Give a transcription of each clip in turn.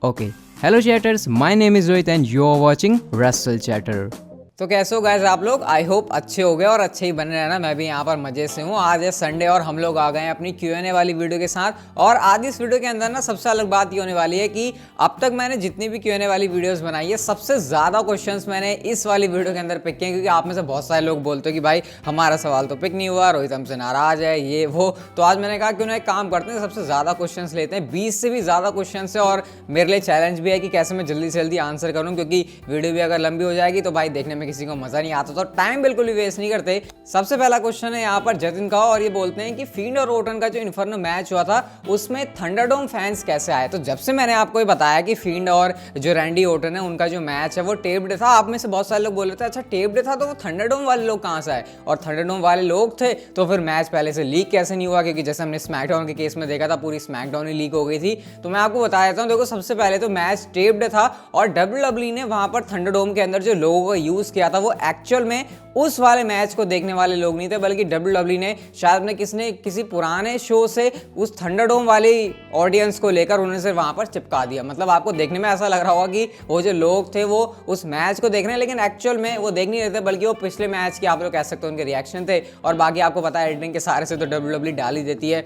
Okay. Hello chatters, my name is Rohit and you are watching Russell Chatter. तो कैसे हो guys आप लोग। आई होप अच्छे हो गए और अच्छे ही बने रहना। मैं भी यहाँ पर मजे से हूँ। आज है संडे और हम लोग आ गए हैं अपनी Q&A वाली वीडियो के साथ। और आज इस वीडियो के अंदर ना सबसे अलग बात ये होने वाली है कि अब तक मैंने जितनी भी Q&A वाली वीडियोस बनाई है सबसे ज़्यादा क्वेश्चंस मैंने इस वाली वीडियो के अंदर पिक किए, क्योंकि आप में से बहुत सारे लोग बोलते हो कि भाई हमारा सवाल तो पिक नहीं हुआ, रोहित हमसे नाराज है, ये वो। तो आज मैंने कहा क्यों ना एक काम करते हैं, सबसे ज़्यादा क्वेश्चन लेते हैं। 20 से भी ज़्यादा क्वेश्चन है और मेरे लिए चैलेंज भी है कि कैसे मैं जल्दी से जल्दी आंसर करूँ, क्योंकि वीडियो भी अगर लंबी हो जाएगी तो भाई देखने में किसी को मज़ा नहीं आता। तो टाइम बिल्कुल भी वेस्ट नहीं करते। सबसे पहला क्वेश्चन है यहाँ पर जतिन का और ये बोलते हैं कि फील्ड और ओटन का जो इन्फर्नो मैच हुआ था उसमें थंडरडोम फैंस कैसे आए। तो जब से मैंने आपको ये बताया कि फील्ड और जो रैंडी ओटन है उनका जो मैच है वो टेप्ड था, आप में से बहुत सारे लोग बोल रहे थे अच्छा टेप्ड था तो वो थंडरडोम वाले लोग कहाँ से आए, और थंडरडोम वाले लोग थे तो फिर मैच पहले से लीक कैसे नहीं हुआ, क्योंकि जैसे हमने स्मैकडाउन के केस में देखा था पूरी स्मैकडाउन ही लीक हो गई थी। तो मैं आपको बता देता हूँ, देखो सबसे पहले तो मैच टेप्ड था और WWE ने वहां पर थंडरडोम के अंदर जो लोगों का यूज किया था वो एक्चुअल में उस वाले मैच को देखने वाले लोग नहीं थे, बल्कि WWE ने शायद अपने किसी पुराने शो से उस थंडरडोम वाली ऑडियंस को लेकर उन्हें से वहां पर चिपका दिया। मतलब आपको देखने में ऐसा लग रहा होगा कि वो जो लोग थे वो उस मैच को देख रहे हैं, लेकिन एक्चुअल में वो देख नहीं रहे थे, बल्कि वो पिछले मैच के आप लोग कह सकते हो उनके रिएक्शन थे। और बाकी आपको पता है एडिटिंग के सारे से तो WWE डाल ही देती है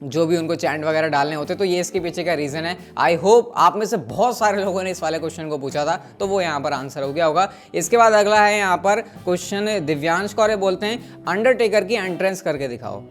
जो भी उनको चैंट वगैरह डालने होते, तो ये इसके पीछे का रीज़न है। आई होप आप में से बहुत सारे लोगों ने इस वाले क्वेश्चन को पूछा था तो वो यहाँ पर आंसर हो गया होगा। इसके बाद अगला है यहाँ पर क्वेश्चन दिव्यांश कौरे बोलते हैं अंडरटेकर की एंट्रेंस करके दिखाओ।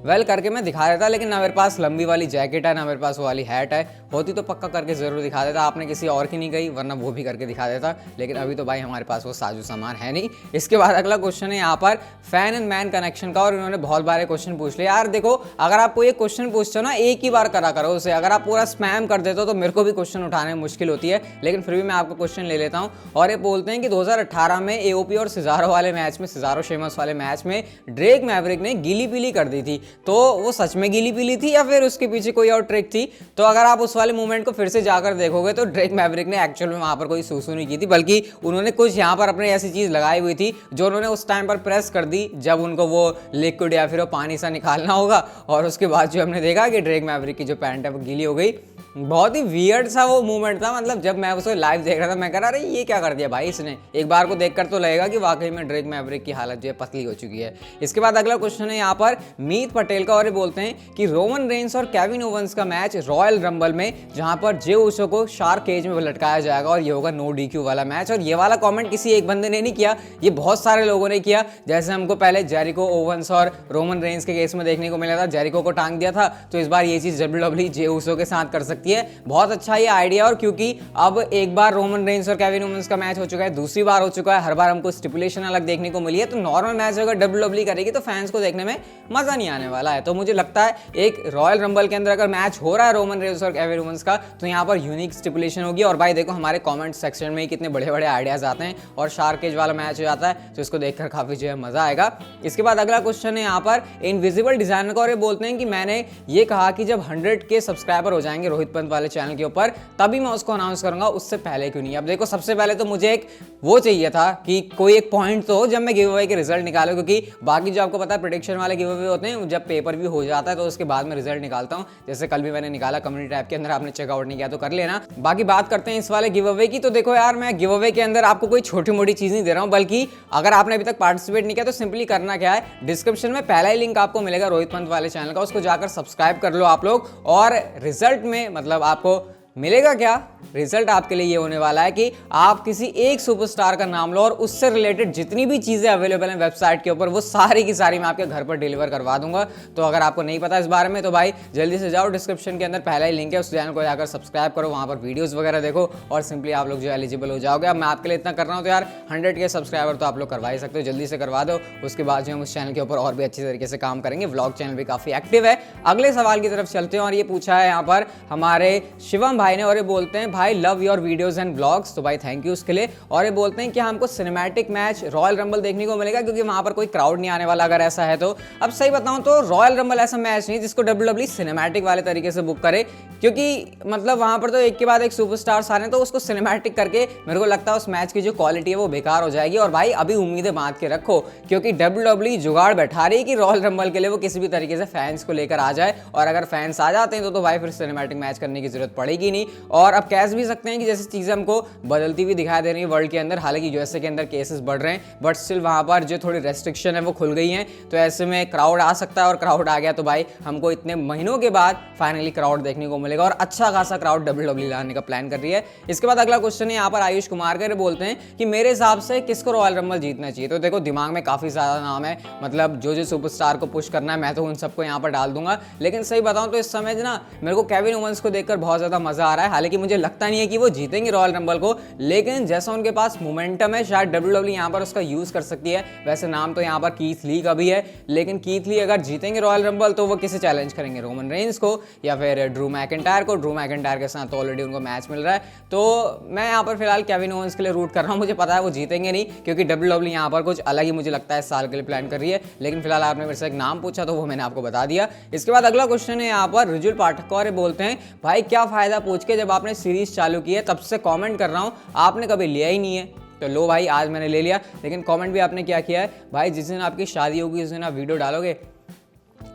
वेल करके मैं दिखा देता, लेकिन ना मेरे पास लंबी वाली जैकेट है ना मेरे पास वो वाली हैट है। होती तो पक्का करके ज़रूर दिखा देता, आपने किसी और की नहीं कही वरना वो भी करके दिखा देता, लेकिन अभी तो भाई हमारे पास वो साजो सामान है नहीं। इसके बाद अगला क्वेश्चन है यहाँ पर फैन एंड मैन कनेक्शन का, और इन्होंने बहुत बारे क्वेश्चन पूछ लिया। यार देखो अगर आप कोई एक क्वेश्चन पूछते हो ना एक ही बार करा करो उसे, अगर आप पूरा स्पैम कर देते हो तो मेरे को भी क्वेश्चन उठाने में मुश्किल होती है, लेकिन फिर भी मैं आपको क्वेश्चन ले लेता हूँ। और ये बोलते हैं कि 2018 में AOP और सिजारो वाले मैच में, सिजारो शेमस वाले मैच में ड्रेक मैवरिक ने गीली पीली कर दी थी, तो वो सच में गीली पीली थी या फिर उसके पीछे कोई और ट्रिक थी। तो अगर आप उस वाले मूवमेंट को फिर से जाकर देखोगे तो ड्रेक मैवरिक ने एक्चुअल में वहां पर कोई सूसू नहीं की थी, बल्कि उन्होंने कुछ यहाँ पर अपने ऐसी चीज लगाई हुई थी जो उन्होंने उस टाइम पर प्रेस कर दी जब उनको वो लिक्विड या फिर वो पानी सा निकालना होगा, और उसके बाद जो हमने देखा कि ड्रेक मैवरिक की जो पैंट है वो गीली हो गई। बहुत ही वियर्ड सा वो मूवमेंट था। मतलब जब मैं उसे लाइव देख रहा था मैं कह रहा अरे ये क्या कर दिया भाई इसने। एक बार को देखकर तो लगेगा कि वाकई में ड्रेक मैवरिक की हालत जो है पतली हो चुकी है। इसके बाद अगला क्वेश्चन है यहाँ पर मीत पटेल का, और ये बोलते हैं कि रोमन रेंस और केविन ओवेंस का मैच रॉयल रंबल में जहां पर जे उसो को शार्क केज में लटकाया जाएगा और ये होगा नो DQ वाला मैच। और ये वाला कमेंट किसी एक बंदे ने नहीं किया, ये बहुत सारे लोगों ने किया। जैसे हमको पहले जेरिको ओवेंस और रोमन रेंस के केस में देखने को मिला था, जेरिको को टांग दिया था, तो इस बार ये चीज WWE जे उसो के साथ कर सकती है। बहुत अच्छा ये आइडिया। और क्योंकि अब एक बार रोमन रेंस और केविन ओवेंस का मैच हो चुका है, दूसरी बार हो चुका है, हर बार हमको स्टिपुलेशन अलग देखने को मिली है, तो नॉर्मल मैच अगर WWE करेगी तो फैंस को देखने में मजा नहीं आने वाला है। तो मुझे लगता है एक रॉयल रंबल के अंदर अगर मैच हो रहा है रोमन रेंस और केविन ओवेंस का तो यहाँ पर यूनिक स्टिपुलेशन होगी। और भाई देखो हमारे कमेंट सेक्शन में कितने बड़े बड़े आइडियाज आते हैं और शार्क केज वाला मैच हो जाता है, तो इसको देखकर काफी जो है मजा आएगा। इसके बाद अगला क्वेश्चन है यहाँ पर इनविजिबल डिजाइनर का, और ये बोलते हैं कि मैंने ये कहा कि जब 100K सब्सक्राइबर हो जाएंगे रोहित पंत वाले चैनल के ऊपर तभी मैं उसको अनाउंस करूंगा, उससे पहले क्यों नहीं। अब देखो सबसे पहले तो मुझे एक वो चाहिए था कि कोई एक पॉइंट तो जब मैं गिव अवे के रिजल्ट निकालूं, क्योंकि बाकी जो आपको पता है प्रेडिक्शन वाले गिव अवे होते हैं जब पेपर भी हो जाता है तो उसके बाद में रिजल्ट निकालता हूं। जैसे कल भी मैंने निकाला कम्युनिटी टैब के अंदर, आपने चेकआउट नहीं किया तो कर लेना। बाकी बात करते हैं इस वाले गिव अवे की। तो देखो यार मैं गिव अवे के अंदर आपको कोई छोटी मोटी चीज नहीं दे रहा हूं, बल्कि अगर आपने अभी तक पार्टिसिपेट नहीं किया तो सिंपली करना क्या है, डिस्क्रिप्शन में पहला ही लिंक आपको मिलेगा रोहित पंत वाले चैनल का, उसको जाकर सब्सक्राइब कर लो आप लोग। और रिजल्ट में मतलब आपको मिलेगा क्या, रिजल्ट आपके लिए ये होने वाला है कि आप किसी एक सुपरस्टार का नाम लो और उससे रिलेटेड जितनी भी चीजें अवेलेबल हैं वेबसाइट के ऊपर वो सारी की सारी मैं आपके घर पर डिलीवर करवा दूंगा। तो अगर आपको नहीं पता इस बारे में तो भाई जल्दी से जाओ, डिस्क्रिप्शन के अंदर पहला ही लिंक है, उस चैनल को जाकर सब्सक्राइब करो, वहां पर वीडियोस वगैरह देखो और सिंपली आप लोग जो एलिजिबल हो जाओगे। अब मैं आपके लिए इतना कर रहा हूँ तो यार 100K सब्सक्राइबर तो आप लोग करवा ही सकते हो, जल्दी से करवा दो। उसके बाद जो हम उस चैनल के ऊपर और भी अच्छी तरीके से काम करेंगे। व्लॉग चैनल भी काफी एक्टिव है। अगले सवाल की तरफ चलते हैं और ये पूछा है यहाँ पर हमारे शिवम भाई ने, और ये बोलते हैं भाई love your videos and blogs, तो भाई थैंक यू उसके लिए। और ये बोलते हैं कि हमको सिनेमैटिक मैच रॉयल रंबल देखने को मिलेगा क्योंकि वहां पर कोई क्राउड नहीं आने वाला अगर ऐसा है तो। अब सही बताऊं तो रॉयल रंबल ऐसा मैच नहीं जिसको WWE सिनेमैटिक वाले तरीके से बुक करे, क्योंकि मतलब वहां पर तो एक के बाद एक सुपरस्टार्स आ रहे हैं, तो उसको सिनेमैटिक करके मेरे को लगता है उस मैच की जो क्वालिटी है वो बेकार हो जाएगी। और भाई अभी उम्मीदें बांध के रखो क्योंकि WWE जुगाड़ बैठा रही है कि रॉयल रंबल के लिए वो किसी भी तरीके से फैंस को लेकर आ जाए, और अगर फैंस आ जाते हैं तो भाई फिर सिनेमैटिक मैच करने की जरूरत पड़ेगी नहीं। और अब कह भी सकते हैं कि जैसे चीजें हमको बदलती हुई दिखाई दे रही है वर्ल्ड के अंदर, हालांकि यूएसए के अंदर केसेस बढ़ रहे हैं बट स्टिल वहां पर जो थोड़ी रेस्ट्रिक्शन है वो खुल गई है, तो ऐसे में क्राउड आ सकता है, और क्राउड आ गया तो भाई हमको इतने महीनों के बाद फाइनली क्राउड देखने को मिलेगा, और अच्छा खासा क्राउड WWE लाने का प्लान कर रही है। इसके बाद अगला क्वेश्चन है यहाँ पर आयुष कुमार के बोलते हैं कि मेरे हिसाब से किसको रॉयल रंबल जीतना चाहिए। तो देखो दिमाग में काफी ज्यादा नाम है, मतलब जो जो सुपरस्टार को पुश करना है मैं तो उन सबको यहाँ पर डाल दूंगा, लेकिन सही बताऊं तो इस समय ना मेरे को केविन ओवेंस को देखकर बहुत ज्यादा मजा आ रहा है। हालांकि मुझे लगता नहीं है कि वो जीतेंगे रॉयल रंबल को, लेकिन जैसा उनके पास मोमेंटम है शायद WWE यहाँ पर उसका यूज कर सकती है। वैसे नाम तो यहाँ पर कीथ ली का भी है, लेकिन कीथ ली अगर जीतेंगे रॉयल रंबल तो वो किसे चैलेंज करेंगे, रोमन रेंस को या फिर ड्रू मैकिंटायर को। ड्रू मैकिंटायर के साथ ऑलरेडी उनको मैच मिल रहा है, तो मैं यहाँ पर फिलहाल केविन ओवेंस के लिए रूट कर रहा हूँ। मुझे पता है वो जीतेंगे नहीं क्योंकि WWE यहाँ पर कुछ अलग ही मुझे लगता है इस साल के लिए प्लान कर रही है, लेकिन फिलहाल आपने मेरे से एक नाम पूछा तो वो मैंने आपको बता दिया। इसके बाद अगला क्वेश्चन है यहाँ पर रुजुल पाठक और बोलते हैं भाई क्या फायदा पूछ के, जब आपने सीरीज चालू की है तब से कमेंट कर रहा हूँ आपने कभी लिया ही नहीं है। तो लो भाई आज मैंने ले लिया, लेकिन कमेंट भी आपने क्या किया है भाई, जिस दिन आपकी शादी होगी उस दिन आप वीडियो डालोगे।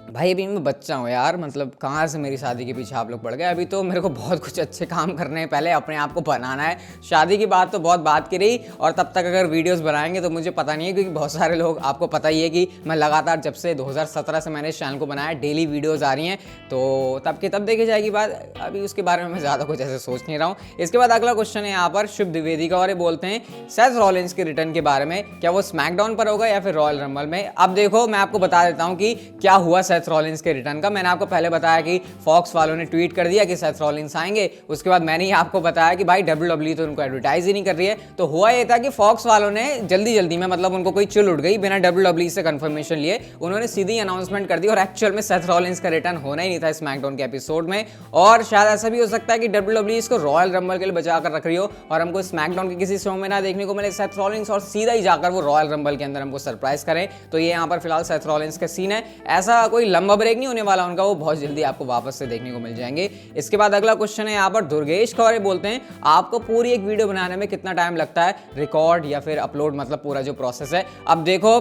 भाई अभी मैं बच्चा हूँ यार, मतलब कहाँ से मेरी शादी के पीछे आप लोग पड़ गए। अभी तो मेरे को बहुत कुछ अच्छे काम करने हैं, पहले अपने आप को बनाना है। शादी की बात तो बहुत बात की रही, और तब तक अगर वीडियोस बनाएंगे तो मुझे पता नहीं है, क्योंकि बहुत सारे लोग, आपको पता ही है कि मैं लगातार जब से 2017 से मैंने इस चैनल को बनाया डेली वीडियोज़ आ रही हैं, तो तब की तब देखी जाएगी बात। अभी उसके बारे में मैं ज़्यादा कुछ ऐसे सोच नहीं रहा हूँ। इसके बाद अगला क्वेश्चन है यहाँ पर शुभ द्विवेदी का, और बोलते हैं सेथ रॉलिंस के रिटर्न के बारे में, क्या वो स्मैकडाउन पर होगा या फिर रॉयल रंबल में। अब देखो मैं आपको बता देता हूँ कि क्या हुआ सेथ रॉलिंस के रिटर्न का। मैंने आपको पहले बताया कि फॉक्स वालों ने ट्वीट कर दिया कि सेथ रॉलिंस आएंगे, उसके बाद मैंने ही आपको बताया कि भाई WWE तो उनको एडवर्टाइज ही नहीं कर रही है। तो हुआ ये था कि फॉक्स वालों ने जल्दी में, मतलब उनको कोई चुल उठ गई, बिना WWE से कंफर्मेशन लिए उन्होंने सीधी अनाउंसमेंट कर दी, और एक्चुअल में सेथ रॉलिंस का रिटर्न होना ही नहीं था स्मैकडाउन के एपिसोड में। और शायद ऐसा भी हो सकता है कि WWE इसको रॉयल रंबल के लिए बचा कर रख रही हो और हमको स्मैकडाउन के किसी शो में ना देखने को मिले सेथ रॉलिंस, और सीधा ही जाकर वो रॉयल रंबल के अंदर हमको सरप्राइज करें। तो ये यहाँ पर फिलहाल सेथ रॉलिंस का सीन है, ऐसा कोई लंबा ब्रेक नहीं होने वाला उनका, वो बहुत जल्दी आपको वापस से देखने को मिल जाएंगे। इसके बाद अगला क्वेश्चन है यहाँ पर दुर्गेश खौरे बोलते हैं आपको पूरी एक वीडियो बनाने में कितना टाइम लगता है, रिकॉर्ड या फिर अपलोड, मतलब पूरा जो प्रोसेस है। अब देखो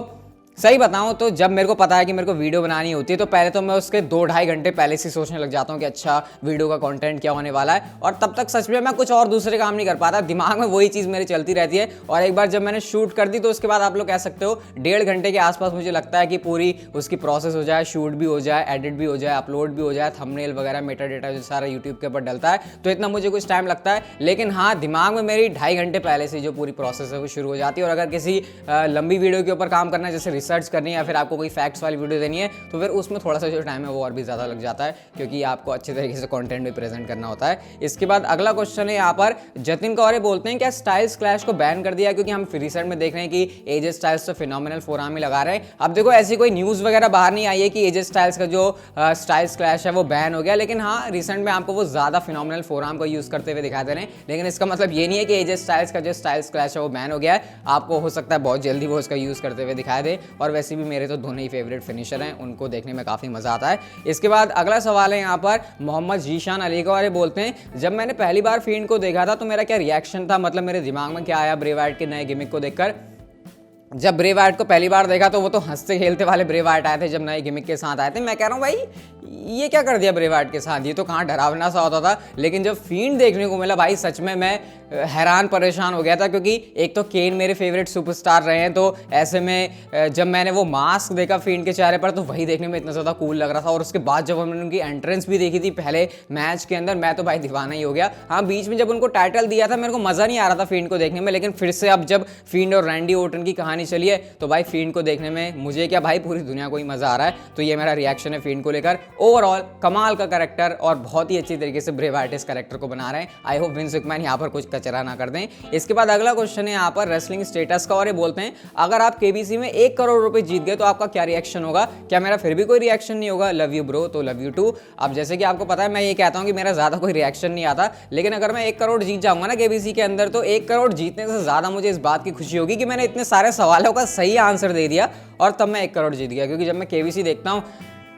सही बताऊं तो जब मेरे को पता है कि मेरे को वीडियो बनानी होती है तो पहले तो मैं उसके 2-2.5 घंटे पहले से सोचने लग जाता हूं कि अच्छा वीडियो का कंटेंट क्या होने वाला है, और तब तक सच में मैं कुछ और दूसरे काम नहीं कर पाता, दिमाग में वही चीज़ मेरी चलती रहती है। और एक बार जब मैंने शूट कर दी तो उसके बाद आप लोग कह सकते हो 1.5 घंटे के आसपास मुझे लगता है कि पूरी उसकी प्रोसेस हो जाए, शूट भी हो जाए, एडिट भी हो जाए, अपलोड भी हो जाए, थंबनेल वगैरह मेटा डेटा जो सारा यूट्यूब के ऊपर डलता है, तो इतना मुझे कुछ टाइम लगता है। लेकिन हाँ दिमाग में मेरी 2.5 घंटे पहले से जो पूरी प्रोसेस है वो शुरू हो जाती है। और अगर किसी लंबी वीडियो के ऊपर काम करना है, जैसे रिसर्च करनी है या फिर आपको कोई फैक्ट्स वाली वीडियो देनी है, तो फिर उसमें थोड़ा सा जो टाइम है वो और भी ज़्यादा लग जाता है, क्योंकि आपको अच्छे तरीके से कंटेंट भी प्रेजेंट करना होता है। इसके बाद अगला क्वेश्चन है यहाँ पर जतिन कौरे बोलते हैं क्या स्टाइल्स क्लैश को बैन कर दिया, क्योंकि हम रिसेंट में देख रहे हैं कि एजे स्टाइल्स तो फिनोमिनल फोरआर्म ही लगा रहे हैं। अब देखो ऐसी कोई न्यूज़ वगैरह बाहर नहीं आई है कि एजे स्टाइल्स का जो स्टाइल्स क्लैश है वो बैन हो गया, लेकिन हाँ रिसेंट में आपको वो ज़्यादा फिनोमिनल फोरआर्म को यूज़ करते हुए दिखा दे रहे हैं। लेकिन इसका मतलब ये नहीं है कि एजे स्टाइल्स का जो स्टाइल्स क्लैश है वो बैन हो गया है, आपको हो सकता है बहुत जल्दी वो उसका यूज़ करते हुए दिखाई दे। और वैसे भी मेरे तो दोनों ही फेवरेट फिनिशर हैं, उनको देखने में काफ़ी मज़ा आता है। इसके बाद अगला सवाल है यहाँ पर मोहम्मद जीशान अली का, और बोलते हैं जब मैंने पहली बार फील्ड को देखा था तो मेरा क्या रिएक्शन था, मतलब मेरे दिमाग में क्या आया ब्रे वाइट के नए गिमिक को देखकर। जब ब्रे वाइट को पहली बार देखा तो वो तो हंसते खेलते वाले ब्रे वाइट आए थे जब नए गिमिक के साथ आए थे। मैं कह रहा हूँ भाई ये क्या कर दिया ब्रे वाइट के साथ, ये तो कहाँ डरावना सा होता था। लेकिन जब फील्ड देखने को मिला भाई सच में मैं हैरान परेशान हो गया था, क्योंकि एक तो केन मेरे फेवरेट सुपरस्टार रहे हैं, तो ऐसे में जब मैंने वो मास्क देखा फील्ड के चेहरे पर तो वही देखने में इतना ज़्यादा कूल लग रहा था। और उसके बाद जब हमने उनकी एंट्रेंस भी देखी थी पहले मैच के अंदर, मैं तो भाई दीवाना ही हो गया। हाँ बीच में जब उनको टाइटल दिया था मेरे को मज़ा नहीं आ रहा था फील्ड को देखने में, लेकिन फिर से अब जब फील्ड और रैंडी ओर्टन की कहानी चली है तो भाई फील्ड को देखने में मुझे क्या भाई पूरी दुनिया को ही मज़ा आ रहा है। तो ये मेरा रिएक्शन है फील्ड को लेकर। ओवरऑल कमाल का कैरेक्टर और बहुत ही अच्छी तरीके से ब्रे वाइट इस कैरेक्टर को बना रहे हैं। आई होप विंस मैकमैन यहाँ पर कुछ कचरा ना कर दें। इसके बाद अगला क्वेश्चन है यहाँ पर रेसलिंग स्टेटस का और ये बोलते हैं अगर आप केबीसी में 1 करोड़ रुपए जीत गए तो आपका क्या रिएक्शन होगा? क्या मेरा फिर भी कोई रिएक्शन नहीं होगा? लव यू ब्रो, तो लव यू टू। अब जैसे कि आपको पता है मैं ये कहता हूँ कि मेरा ज्यादा कोई रिएक्शन नहीं आता, लेकिन अगर मैं 1 करोड़ जीत जाऊंगा ना केबीसी के अंदर तो 1 करोड़ जीतने से ज्यादा मुझे इस बात की खुशी होगी कि मैंने इतने सारे सवालों का सही आंसर दे दिया और तब मैं 1 करोड़ जीत गया। क्योंकि जब मैं केबीसी देखता हूँ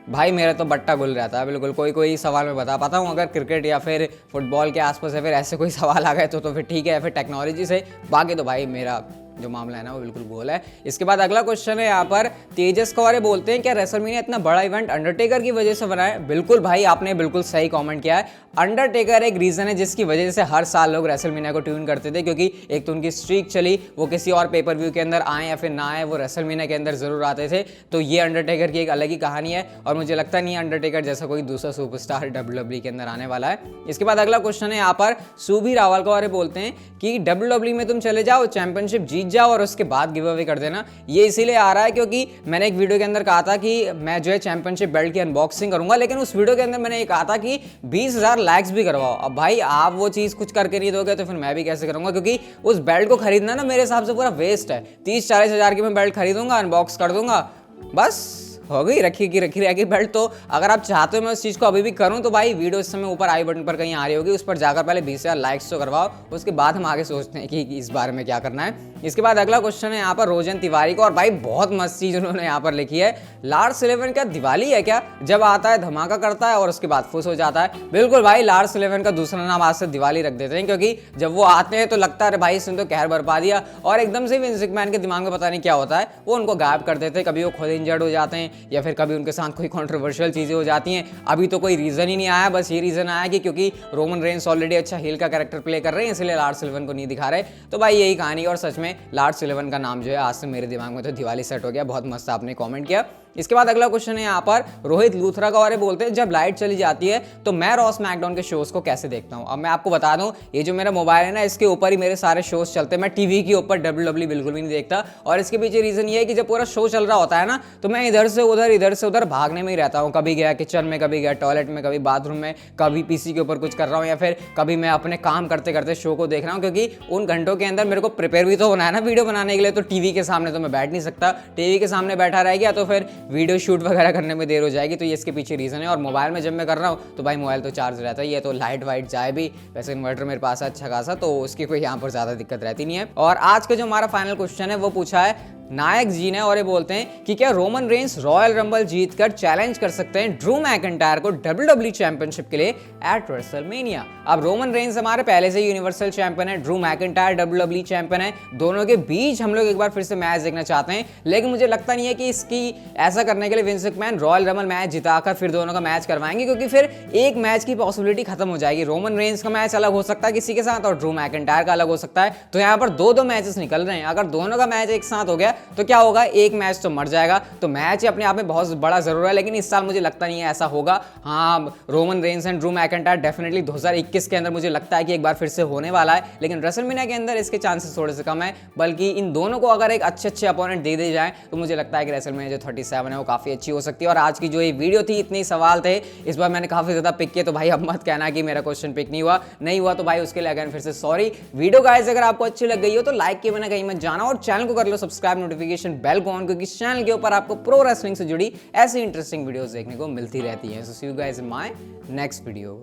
भाई मेरा तो बट्टा गुल रहता है बिल्कुल, कोई सवाल मैं बता पाता हूँ। अगर क्रिकेट या फिर फुटबॉल के आसपास या फिर ऐसे कोई सवाल आ गए तो फिर ठीक है, या फिर टेक्नोलॉजी से, बाकी तो भाई मेरा जो मामला है ना वो बिल्कुल गोल है। इसके बाद अगला क्वेश्चन है यहाँ पर तेजस कौरे बोलते हैं क्या रेसलमेनिया इतना बड़ा इवेंट अंडरटेकर की वजह से बना है? बिल्कुल भाई, आपने बिल्कुल सही कमेंट किया है। अंडरटेकर एक रीजन है जिसकी वजह से हर साल लोग रेसलमेनिया को ट्यून करते थे, क्योंकि एक तो उनकी स्ट्रीक चली, वो किसी और पेपर व्यू के अंदर आए या फिर ना आए, वो रेसलमेनिया के अंदर जरूर आते थे। तो ये अंडरटेकर की एक अलग ही कहानी है और मुझे लगता नहीं अंडरटेकर जैसा कोई दूसरा सुपरस्टार WWE के अंदर आने वाला है। इसके बाद अगला क्वेश्चन है यहाँ पर सुबी रावल कौरे बोलते हैं कि WWE में तुम चले जाओ, चैंपियनशिप जीत जाओ और उसके बाद गिव अवे कर देना। ये इसीलिए आ रहा है क्योंकि मैंने एक वीडियो के अंदर कहा था कि मैं जो है चैंपियनशिप बेल्ट की अनबॉक्सिंग करूंगा, लेकिन उस वीडियो के अंदर मैंने ये कहा था कि 20,000 लाइक्स भी करवाओ। अब भाई आप वो चीज कुछ करके नहीं दोगे तो फिर मैं भी कैसे करूंगा? क्योंकि उस बेल्ट को खरीदना ना मेरे हिसाब से पूरा वेस्ट है। 30-40 हज़ार की मैं बेल्ट खरीदूंगा, अनबॉक्स कर दूंगा, बस हो गई रखी रहेगी बेल्ट। तो अगर आप चाहते हो मैं उस चीज़ को अभी भी करूं तो भाई वीडियो इस समय ऊपर आई बटन पर कहीं आ रही होगी, उस पर जाकर पहले 20,000 लाइक्स तो करवाओ, उसके बाद हम आगे सोचते हैं कि इस बारे में क्या करना है। इसके बाद अगला क्वेश्चन है यहाँ पर रोजन तिवारी को, और भाई बहुत मस्त चीज़ उन्होंने यहाँ पर लिखी है, लार्स इलेवन क्या दिवाली है क्या? जब आता है धमाका करता है और उसके बाद फुस हो जाता है। बिल्कुल भाई, लार्स इलेवन का दूसरा नाम आज से दिवाली रख देते हैं, क्योंकि जब वो आते हैं तो लगता है भाई इसने तो कहर बरपा दिया, और एकदम से विंस मैकमैन के दिमाग में पता नहीं क्या होता है, वो उनको गायब कर देते हैं। कभी वो खुद इंजर्ड हो जाते हैं या फिर कभी उनके साथ कोई कंट्रोवर्शियल चीजें हो जाती हैं। अभी तो कोई रीजन ही नहीं आया, बस ये रीजन आया कि क्योंकि रोमन रेंस ऑलरेडी अच्छा हील का कैरेक्टर प्ले कर रहे हैं, इसलिए लार्स इलेवन को नहीं दिखा रहे। तो भाई यही कहानी, और सच में लार्स इलेवन का नाम जो है आज से मेरे दिमाग में तो दिवाली सेट हो गया। बहुत मस्त आपने कमेंट किया। इसके बाद अगला क्वेश्चन है यहाँ पर रोहित लूथरा का, और बोलते हैं जब लाइट चली जाती है तो मैं रॉ स्मैकडाउन के शोज को कैसे देखता हूँ? अब मैं आपको बता दूं, ये जो मेरा मोबाइल है ना इसके ऊपर ही मेरे सारे शोज चलते हैं। मैं टीवी के ऊपर WWE बिल्कुल भी नहीं देखता, और इसके पीछे रीजन ये है कि जब पूरा शो चल रहा होता है ना तो मैं इधर से उधर भागने में ही रहता हूँ। कभी गया किचन में, कभी गया टॉयलेट में, कभी बाथरूम में, कभी पीसी के ऊपर कुछ कर रहा हूँ, या फिर कभी मैं अपने काम करते करते शो को देख रहा हूँ, क्योंकि उन घंटों के अंदर मेरे को प्रिपेयर भी तो होना है ना वीडियो बनाने के लिए। तो टीवी के सामने तो मैं बैठ नहीं सकता, टीवी के सामने बैठा रह गया तो फिर वीडियो शूट वगैरह करने में देर हो जाएगी। तो ये इसके पीछे रीजन है। और मोबाइल में जब मैं कर रहा हूँ तो भाई मोबाइल तो चार्ज रहता है, ये तो लाइट वाइट जाए भी, वैसे इन्वर्टर मेरे पास है अच्छा खासा, तो उसकी कोई यहाँ पर ज्यादा दिक्कत रहती नहीं है। और आज का जो हमारा फाइनल क्वेश्चन है वो पूछा है नायक जी ने, और ये बोलते हैं कि क्या रोमन रेंस रॉयल रंबल जीतकर चैलेंज कर सकते हैं ड्रू मैकिंटायर को WWE चैंपियनशिप के लिए एट रेसलमेनिया? अब रोमन रेंस हमारे पहले से यूनिवर्सल चैंपियन है, ड्रू मैकिंटायर WWE चैंपियन है, दोनों के बीच हम लोग एक बार फिर से मैच देखना चाहते हैं। लेकिन मुझे लगता नहीं है कि इसकी ऐसा करने के लिए Vince McMahon Royal Rumble match जिताकर फिर दोनों का मैच करवाएंगे, क्योंकि फिर एक मैच की पॉसिबिलिटी खत्म हो जाएगी। रोमन रेंस का मैच अलग हो सकता है किसी के साथ और ड्रू मैकिंटायर का अलग हो सकता है, तो यहाँ पर दो मैचेस निकल रहे हैं। अगर दोनों का मैच एक साथ हो गया तो क्या होगा, एक मैच तो मर जाएगा। तो मैच अपने आप में बहुत बड़ा जरूर है, लेकिन इस साल मुझे लगता नहीं है ऐसा होगा। हाँ, Roman Reigns and Drew McIntyre definitely 2021 के अंदर मुझे लगता है कि एक बार फिर से होने वाला है, लेकिन रेसलमेनिया के अंदर इसके चांसेस थोड़े से कम है। बल्कि इन दोनों को अगर एक अच्छे अपोनेंट दे दिए जाए तो मुझे लगता है कि रेसलमेनिया जो 37 है वो काफी अच्छी हो सकती है। और आज की जो ये वीडियो थी, इतने सवाल थे, इस बार मैंने काफी ज्यादा पिक किए, तो भाई अब मत कहना कि मेरा क्वेश्चन पिक नहीं हुआ तो भाई उसके लिए अगेन फिर से सॉरी। वीडियो गाइस अगर आपको अच्छी लग गई हो तो लाइक किए बिना कहीं मत जाना, और चैनल को कर लो सब्सक्राइब, नोटिफिकेशन बेल को ऑन, क्योंकि चैनल के ऊपर आपको प्रो रेसलिंग से जुड़ी ऐसी इंटरेस्टिंग वीडियोस देखने को मिलती रहती हैं। So see you guys in my next video.